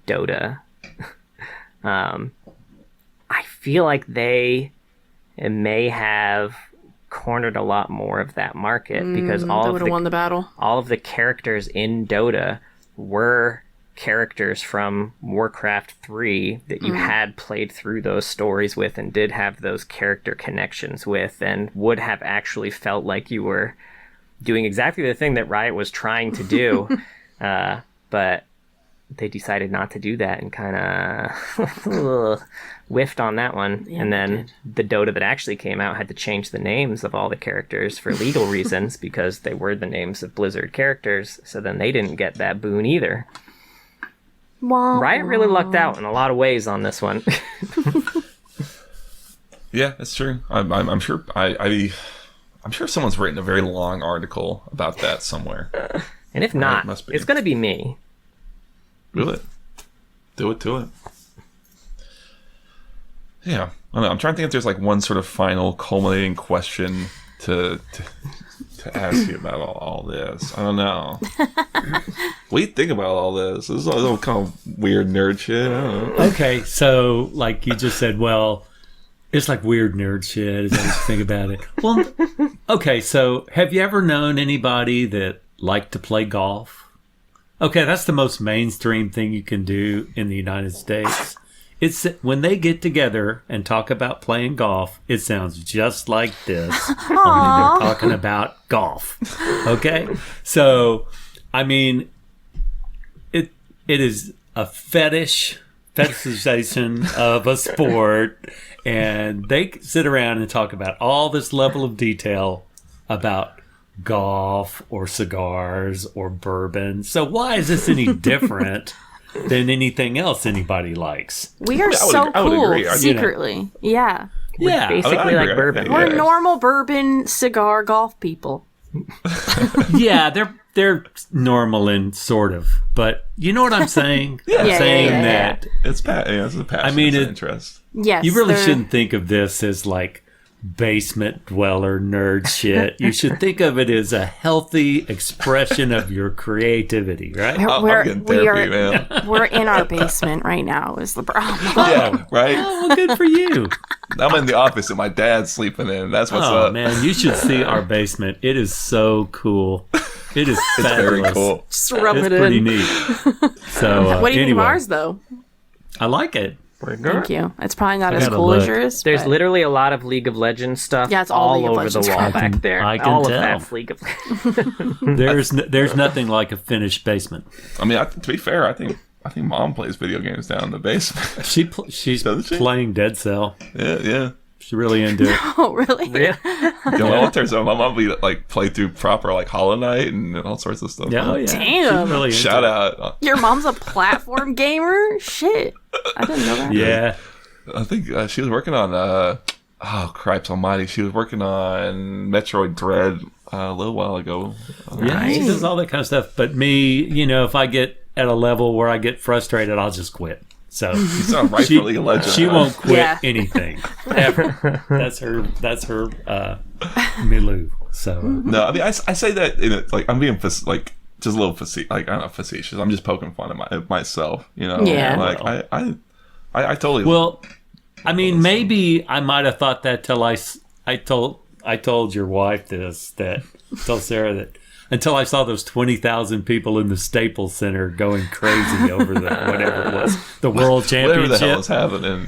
Dota, I feel like they may have cornered a lot more of that market, because They would have won the battle. all of the characters in Dota were characters from Warcraft 3 that you had played through those stories with and did have those character connections with, and would have actually felt like you were doing exactly the thing that Riot was trying to do. But they decided not to do that and kind of whiffed on that one. Yeah, and then the Dota that actually came out had to change the names of all the characters for legal reasons, because they were the names of Blizzard characters. So then they didn't get that boon either. Riot really lucked out in a lot of ways on this one. Yeah, that's true. I'm sure. I'm sure someone's written a very long article about that somewhere. And if not, must be. it's going to be me. Do it. Do it to it. Yeah. I don't know. I'm trying to think if there's like one sort of final culminating question to ask you about all this. I don't know. What do you think about all this? This is all kind of weird nerd shit. I don't know. Okay, so like you just said, well, it's like weird nerd shit. Is that what you think about it? Well, okay, so have you ever known anybody that liked to play golf? Okay, that's the most mainstream thing you can do in the United States. It's when they get together and talk about playing golf, it sounds just like this. Only they're talking about golf. Okay? So, I mean, it is a fetishization of a sport, and they sit around and talk about all this level of detail about golf or cigars or bourbon. So why is this any different than anything else anybody likes? We are I would cool agree. secretly. Yeah. Yeah. Basically I like agree. bourbon. Yeah. We're normal bourbon cigar golf people. Yeah, they're normal and sort of, but you know what I'm saying? I'm Yeah, saying yeah. that It's it's a passion. I mean, it's an interest. Yes. you really they're- shouldn't think of this as like basement dweller nerd shit. You should think of it as a healthy expression of your creativity, right? I'm getting we therapy, are man. we're in our basement right now is the problem. Yeah, right. Oh, well, good for you. I'm in the office and my dad's sleeping in. That's what's Oh up. man, you should see our basement. It is so cool. It is It's very fabulous. cool. Just rub It's it pretty in. neat. So What do you think of anyway, ours though? I like it. Thank you. It's probably not I as gotta cool as look. yours. There's but- literally a lot of League of Legends stuff Yeah, it's all League of over Legends. the wall I back can- there. I can all tell. of that's League of Legends. There's nothing like a finished basement. I mean, to be fair, I think I think Mom plays video games down in the basement. She's Doesn't she? playing Dead Cell. Yeah. She's really into it. Oh, really? Yeah. My mom would like play through proper like Hollow Knight and all sorts of stuff. Yeah, oh, yeah. Damn. She's really into Shout it. out. Your mom's a platform gamer? Shit. I didn't know that. Yeah. I think she was working on oh cripes almighty, she was working on Metroid Dread a little while ago. Yeah, she does all that kind of stuff. But me, if I get at a level where I get frustrated, I'll just quit. So You sound rightfully a legend. she won't quit Yeah. anything ever. That's her milieu. So No, I mean I say that in it like I'm being just a little like I'm not facetious. I'm just poking fun at myself, Yeah. Like I totally well, I mean, maybe I might have thought that till I told your wife tell Sarah that until I saw those 20,000 people in the Staples Center going crazy over the whatever it was, the World Championship. whatever the hell is happening.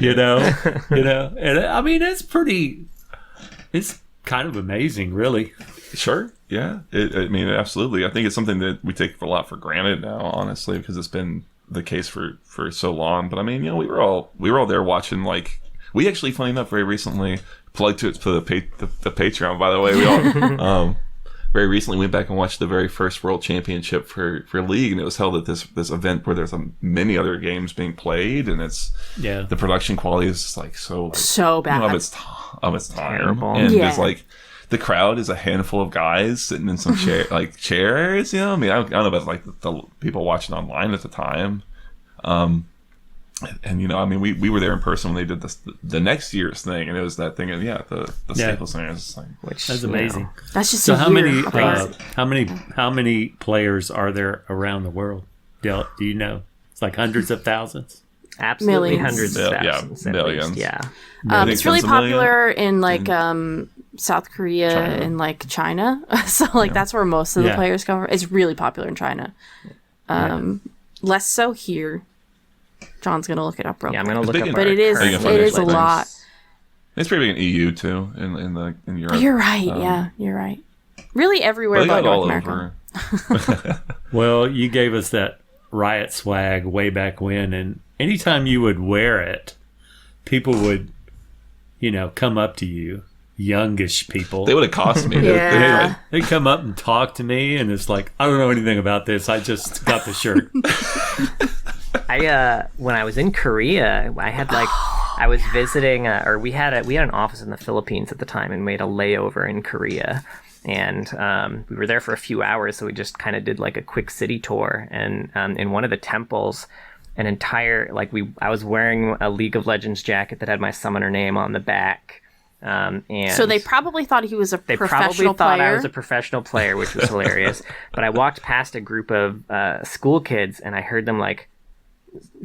And I mean, it's kind of amazing, really. Sure, yeah. I mean, absolutely. I think it's something that we take a lot for granted now, honestly, because it's been the case for so long. But I mean, we were all there watching. Like, we actually, funny enough, very recently plugged to the Patreon. By the way, we all very recently went back and watched the very first World Championship for League, and it was held at this event where there's many other games being played, and the production quality is just like so bad. of its time, Terrible. and Yeah. there's like the crowd is a handful of guys sitting in some chairs. I mean, I don't know about like the people watching online at the time. And I mean, we were there in person when they did the next year's thing, and it was that thing, and the Staples Center is like, Which That's amazing. That's just So a how year. many how many players are there around the world? Do you know? It's like hundreds of thousands. Absolutely Millions. hundreds of Yeah, thousands. At millions. least, yeah. think It's really tens of million. popular in like South Korea China. and like China. So like that's where most of the Yeah. players come from. It's really popular in China. Less so here. John's gonna look it up real Yeah, I'm quick. going to It's look big up in- But it is Big in it is financial a things. lot. It's pretty big in EU too, in Europe. You're right. Yeah, you're right. Really everywhere They but got North all America. over. Well, you gave us that Riot swag way back when, and anytime you would wear it, people would, come up to you, youngish people. They would have cost me. Yeah. They'd come up and talk to me, and it's like, I don't know anything about this. I just got the shirt. When I was in Korea, I had I was visiting, or we had an office in the Philippines at the time, and made a layover in Korea, and we were there for a few hours, so we just kind of did like a quick city tour, and in one of the temples, an entire I was wearing a League of Legends jacket that had my summoner name on the back. And So they probably thought he was a they professional probably thought player. I was a professional player, which was hilarious. But I walked past a group of school kids, and I heard them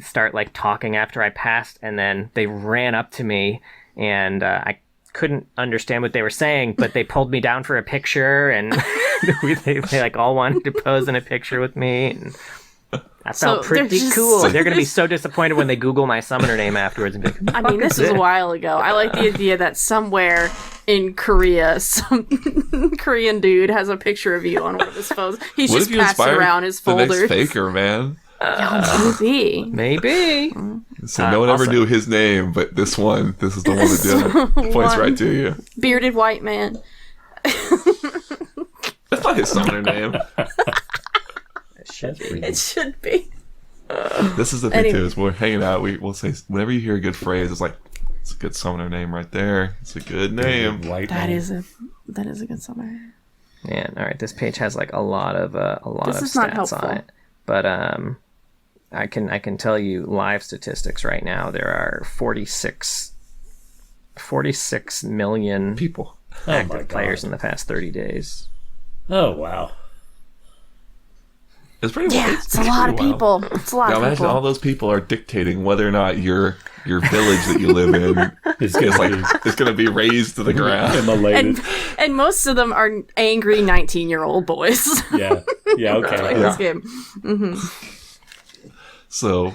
start talking after I passed, and then they ran up to me, and I couldn't understand what they were saying, but they pulled me down for a picture, and they all wanted to pose in a picture with me, and that felt they're pretty just- cool. They're gonna be so disappointed when they Google my summoner name afterwards and be like, I mean, this was a while ago. I like the idea that somewhere in Korea, some Korean dude has a picture of you on one of his phones. He's What just if you passing inspired around his the next folders. faker, man? Maybe. maybe. So no one ever also- knew his name, but this is the one that did. Points one. right to you. Bearded white man. That's not his summoner name. It should be. It should be. This is the thing Anyway. too. Is we're hanging out. We'll say whenever you hear a good phrase, it's like it's a good summoner name right there. It's a good name. White That man. is a good summer. Man, all right. This page has a lot of This of is not stats helpful. on it, but I can tell you live statistics right now. There are 46 million People. Oh my active God. players in the past 30 days. Oh, wow. It's pretty. Yeah, it's a lot of pretty wild. people. It's a lot Now of imagine people. all those people are dictating whether or not your village that you live in It's is it's going to be razed to the ground. immolated. and most of them are angry 19-year-old boys. Yeah. Yeah, okay. Like this game. So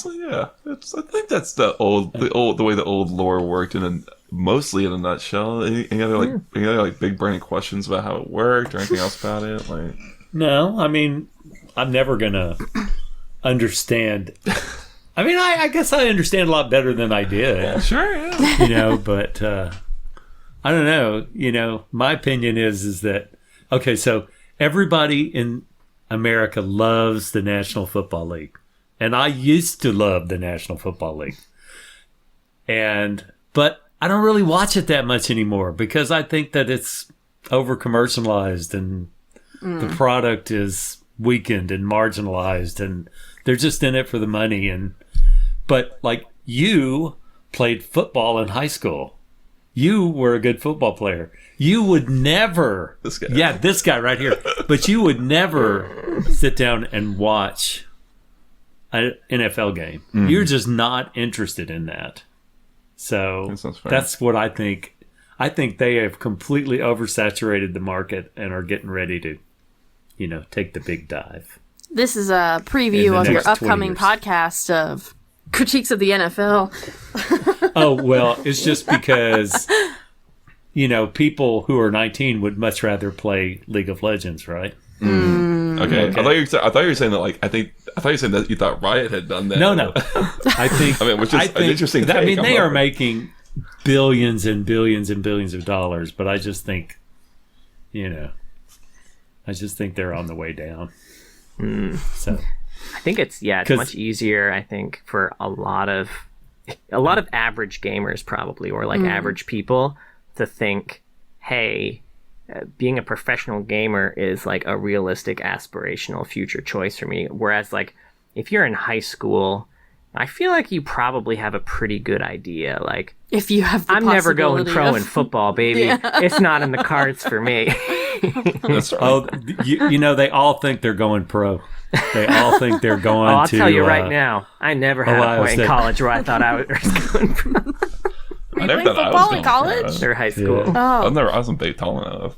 yeah, I think that's the way the old lore worked, and mostly in a nutshell. Any other big burning questions about how it worked or anything else about it? No, I mean, I'm never gonna understand. I mean, I guess I understand a lot better than I did. Sure, yeah. But I don't know. My opinion is that, okay, so everybody in America loves the National Football League. And I used to love the National Football League. But I don't really watch it that much anymore because I think that it's over commercialized and the product is weakened and marginalized and they're just in it for the money. But like, you played football in high school. You were a good football player. You would never, this guy right here, but you would never sit down and watch an NFL game. You're just not interested in that. So that's what I think. I think they have completely oversaturated the market and are getting ready to, take the big dive. This is a preview of your upcoming podcast of critiques of the NFL. Oh, well, it's just because, people who are 19 would much rather play League of Legends, right? Okay. I thought you were saying that. I thought you were saying that you thought Riot had done that. No. I think. Which is an interesting take. They are making billions and billions and billions of dollars, but I just think, they're on the way down. So, I think it's much easier. I think for a lot of average gamers, probably, or average people, to think, hey, being a professional gamer is a realistic aspirational future choice for me. Whereas if you're in high school, I feel like you probably have a pretty good idea. If you have, I'm never going pro in football, baby. Yeah. It's not in the cards for me. That's right. Oh, they all think they're going pro. They all think they're going I'll to. tell you right now, I never had a point in college where I thought I was going pro. I never thought football in college or high school. Yeah. Oh. I wasn't tall enough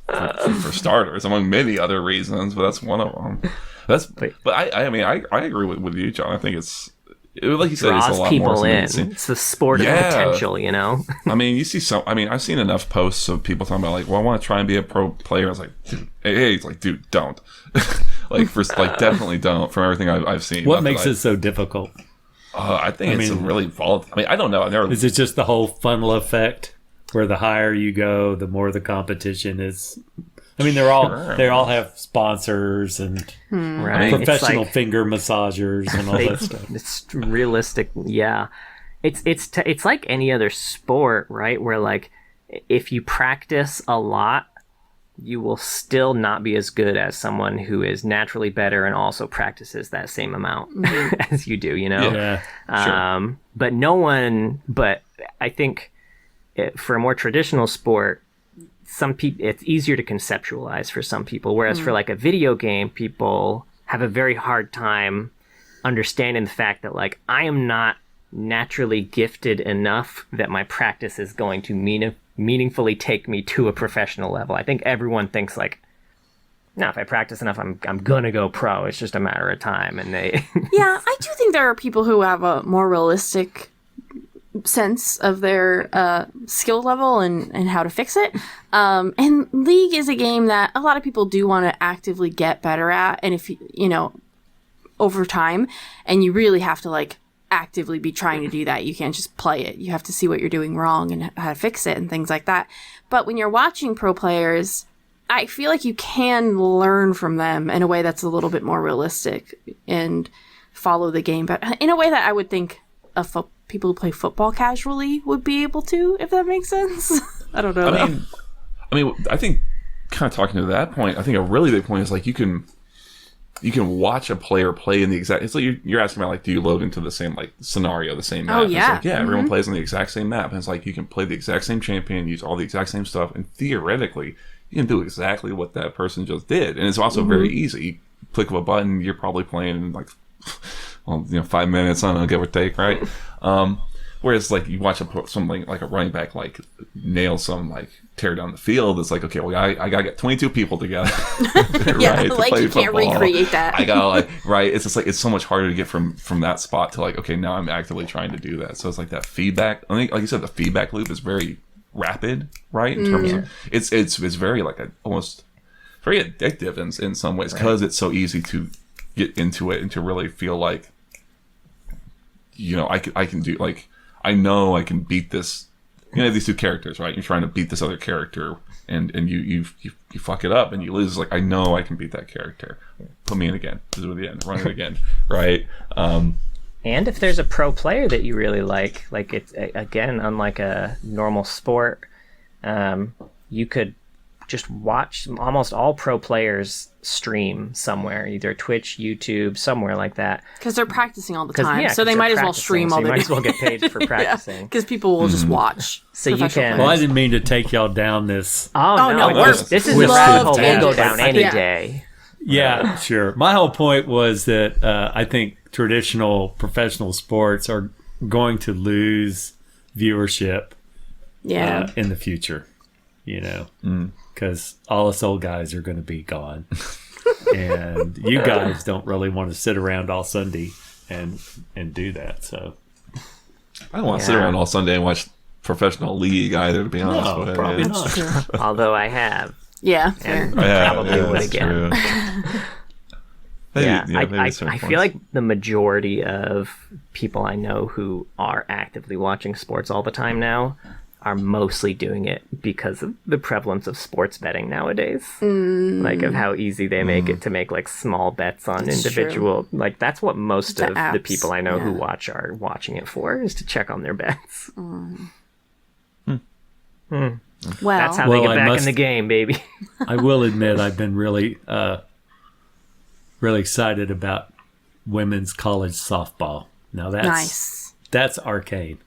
for starters, among many other reasons, but that's one of them. But I agree with you, John. I think it's like you said, it's a lot people more in. It's the sport of potential, I mean, you see I've seen enough posts of people talking about I want to try and be a pro player. I was like, dude, it's like, dude, don't. Definitely don't. From everything I've seen. What makes it so difficult? I think it's really volatile. I don't know. Is it just the whole funnel effect, where the higher you go, the more the competition is? They all have sponsors and professional finger massagers and all that stuff. It's realistic, yeah. It's like any other sport, right? Where if you practice a lot, you will still not be as good as someone who is naturally better and also practices that same amount as you do, Yeah, sure. But I think for a more traditional sport, some people, it's easier to conceptualize for some people, whereas for a video game, people have a very hard time understanding the fact that I am not naturally gifted enough that my practice is going to meaningfully take me to a professional level. I think everyone thinks no, if I practice enough, I'm gonna go pro. It's just a matter of time. And yeah, I do think there are people who have a more realistic sense of their skill level and how to fix it. And League is a game that a lot of people do want to actively get better at, and if over time, and you really have to actively be trying to do that. You can't just play it. You have to see what you're doing wrong and how to fix it and things like that. But when you're watching pro players, I feel like you can learn from them in a way that's a little bit more realistic and follow the game, but in a way that I would think people who play football casually would be able to, if that makes sense. I don't know. I think kind of talking to that point, I think a really big point is you can watch a player play in the exact. It's you're asking about do you load into the same scenario, the same map? Oh yeah, it's everyone plays on the exact same map, and it's you can play the exact same champion, use all the exact same stuff, and theoretically you can do exactly what that person just did, and it's also very easy. You click of a button, you're probably playing in 5 minutes, I don't know, give or take, right? Whereas you watch something like a running back nail some tear down the field. It's okay, well, I gotta get 22 people together. Yeah, you can't recreate that. I gotta right. It's just it's so much harder to get from that spot to okay, now I'm actively trying to do that. So it's that feedback. I think, like you said, the feedback loop is very rapid, right? In terms of it's very almost very addictive in some ways because it's so easy to get into it and to really feel like, I can do, like, I know I can beat this. You have these two characters, right? You're trying to beat this other character, and you fuck it up and you lose. Like, I know I can beat that character. Put me in again. This is the end. Run it again, right? And if there's a pro player that you really like it's, again, unlike a normal sport, you could just watch almost all pro players stream somewhere, either Twitch, YouTube, somewhere like that. Because they're practicing all the time, so they might as well stream all the time. You might as well get paid for practicing. Because people will just watch. So you can. Well, I didn't mean to take y'all down this. Oh no, this is a rabbit hole we'll go down any day. Yeah, sure. My whole point was that I think traditional professional sports are going to lose viewership in the future, because all us old guys are going to be gone. And you guys don't really want to sit around all Sunday and do that. So I don't want to sit around all Sunday and watch professional league either, to be honest with you. Probably not. Although I have. Yeah, fair. Probably would again. I feel like the majority of people I know who are actively watching sports all the time now are mostly doing it because of the prevalence of sports betting nowadays. Like, of how easy they make it to make, like, small bets on individual. True. Like, that's what most of the people I know who watch are watching it for, is to check on their bets. Well, that's how they get back in the game, baby. I will admit I've been really excited about women's college softball. Now that's arcade.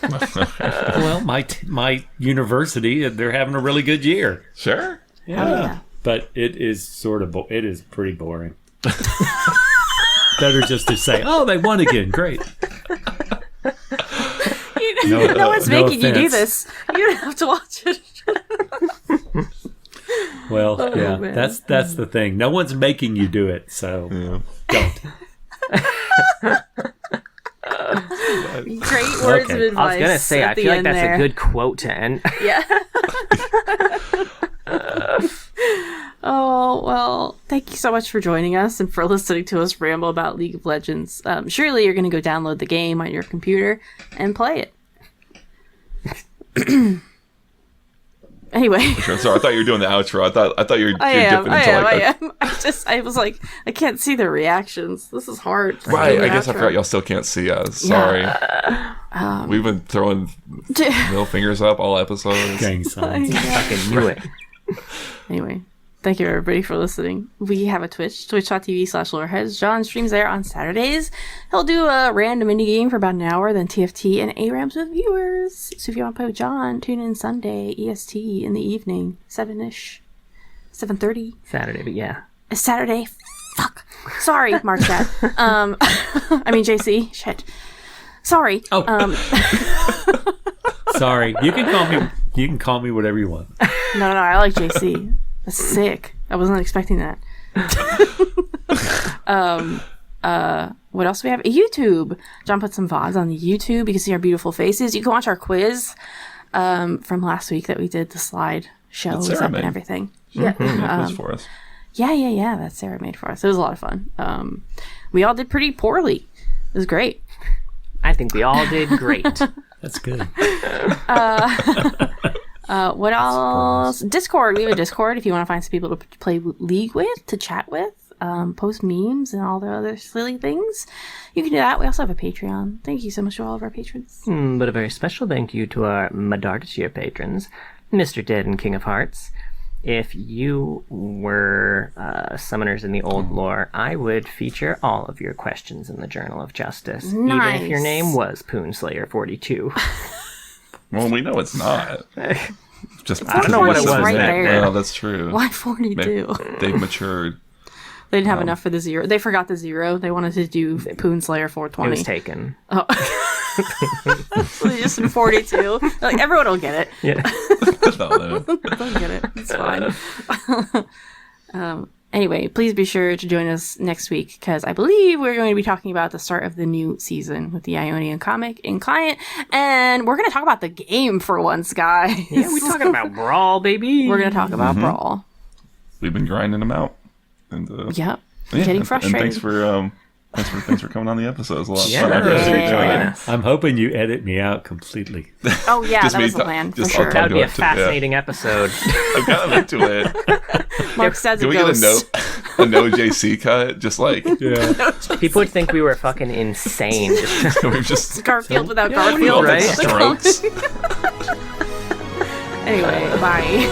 Well, my university, they're having a really good year. Sure. Yeah. But it is it is pretty boring. Better just to say, oh, they won again. Great. No one's making you do this. You don't have to watch it. Well, that's the thing. No one's making you do it, so don't. Great words of advice. I was gonna say, I feel like that's a good quote to end. Yeah. Oh, well, thank you so much for joining us and for listening to us ramble about League of Legends. Surely you're going to go download the game on your computer and play it. Anyway. Sorry, I thought you were doing the outro. I thought you were dipping into I am. I was like, I can't see their reactions. This is hard. Right, I guess I forgot y'all still can't see us. Sorry. We've been throwing middle fingers up all episodes. Gang signs. Fucking knew it. Anyway, thank you everybody for listening. We have a Twitch, twitch.tv/loreheads. John streams there on Saturdays. He'll do a random indie game for about an hour, then TFT and ARAMs with viewers. So if you want to play with John, tune in Sunday, EST, in the evening, 7-ish, 7:30. Saturday, but yeah. It's Saturday. Fuck. Sorry, Mark said. I mean, JC. Shit. Sorry. Oh. Sorry. You can call me whatever you want. No, I like JC. That's sick. I wasn't expecting that. What else do we have? YouTube. John put some VODs on the YouTube. You can see our beautiful faces. You can watch our quiz from last week that we did, the slide show and everything. Yeah. Quiz for us. Yeah. That Sarah made for us. It was a lot of fun. We all did pretty poorly. It was great. I think we all did great. That's good. What else? Discord. We have a Discord if you want to find some people to play League with, to chat with, post memes and all the other silly things. You can do that. We also have a Patreon. Thank you so much to all of our patrons. But a very special thank you to our Madar tier patrons, Mr. Dead and King of Hearts. If you were summoners in the old lore, I would feature all of your questions in the Journal of Justice, even if your name was Poonslayer42. Well, we know it's not. Just I don't know what it was right there. Well, that's true. Why 42? They've matured. They didn't have enough for the 0. They forgot the 0. They wanted to do Poonslayer 420. It was taken. Oh. So they just did 42. Like, everyone will get it. Yeah. They'll get it. It's fine. Anyway, please be sure to join us next week, because I believe we're going to be talking about the start of the new season with the Ionian comic in client, and we're going to talk about the game for once, guys. Yeah, we're talking about Brawl, baby. We're going to talk about Brawl. We've been grinding them out. And, yep. Getting and frustrated. thanks for coming on the episode. It was a lot of Yeah, fun. I no, appreciate thanks you for doing joining it. us. I'm hoping you edit me out completely. Oh yeah, Just that me was the ta- plan for just sure. I'll That would be a talk to it, yeah. fascinating episode. I'm kind of into it. Mark says Can a we get ghost. a no JC cut? Just like Yeah. People would think we were fucking insane. we've just Garfield without Yeah, Garfield. right? strokes. Anyway, bye.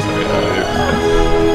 Sorry,